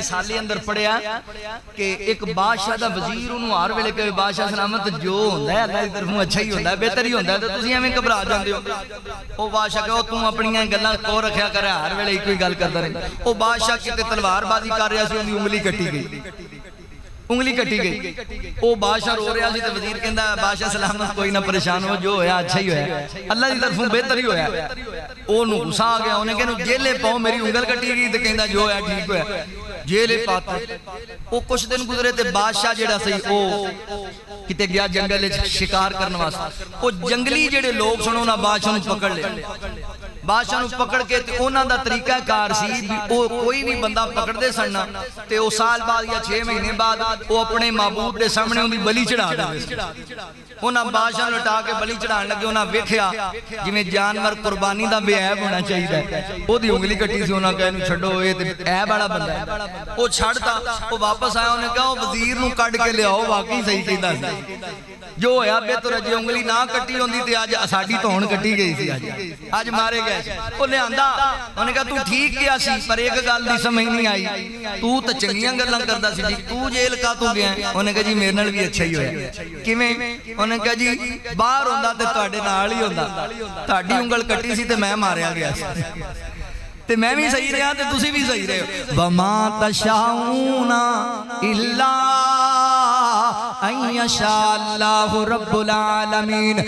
रिसाले अंदर पढ़िया कि एक बादशाह दा वजीर उन्होंने हर वेले कहे बादशाह सलामत जो होंदा है अल्लाह की तरफों अच्छा ही होंदा है, बेहतर ही होंदा है, तो तुसीं एवें घबरा जांदे हो। वो बादशाह कहे तू अपनियां गल्लां को रखिया कर, हर वेले एक ही गल करदा रहिंदा। वो बादशाह किते तलवारबाजी कर रहा सी, उहदी उंगली कटी गई, उंगली कटी गई। वो बादशाह रो रहा सी ते वजीर कहंदा बादशाह सलामत कोई ना परेशान हो, जो होया अच्छा ही होया, अल्लाह की तरफों बेहतर ही होया। ओनू गुस्सा आ गया, उन्हें कहना जेले पाओ, मेरी उंगल कटी गई, तो कहंदा जो होया ठीक होया, जेले पाते। वो कुछ दिन गुजरे ते बादशाह जिहड़ा सी वो किते गया जंगल शिकार करने वास्ते। वो जंगली जिहड़े लोग सन उन्हां बादशाह नूं पकड़ लिया। बादशाह नूं पकड़ के ते उन्हां दा तरीका कार सी भी वो कोई भी बंदा पकड़दे सन ते वो साल बाद या 6 महीने बाद वो अपने माबूद के सामने उन्दी बलि चढ़ा दिंदे। उन्हां बादशाह नूं लटा के बलि चढ़ाण लगे, उन्हां वेखिया जिवें जानवर कुर्बानी दा बेऐब होना चाहिए, ओदी उंगली कटी सी। उन्हां कहा इहनूं छड्डो, ये ते ऐब वाला बंदा है। वो छड्डता, वो वापस आया, उन्हें कहा वजीर नूं कढ के लियाओ, वाकई सही कहंदा सी, जो होया बेहतर। जे उंगली ना कटी होंदी ते अज साडी धौण कटी गई सी, अज मारे गए। वो लियांदा, उन्हें कहा तू ठीक किया सी, पर एक गल दी समझ नहीं आई, तू तो चंगियां गल्लां करदा सी जी, तू जेल का तू गया? उन्हें कहा जी मेरे नाल भी अच्छा ही होया। किवें? उन्हें कहा जी बाहर होंदा ते तुहाडे नाल ही होंदा, तुहाडी उंगल कटी सी ते मैं मारिया गया सी, ते मैं भी सही रहा ते तुसी भी सही रहे हो। वमा तशाऊना इल्ला अन यशा अल्लाहु रब्बुल आलमीन।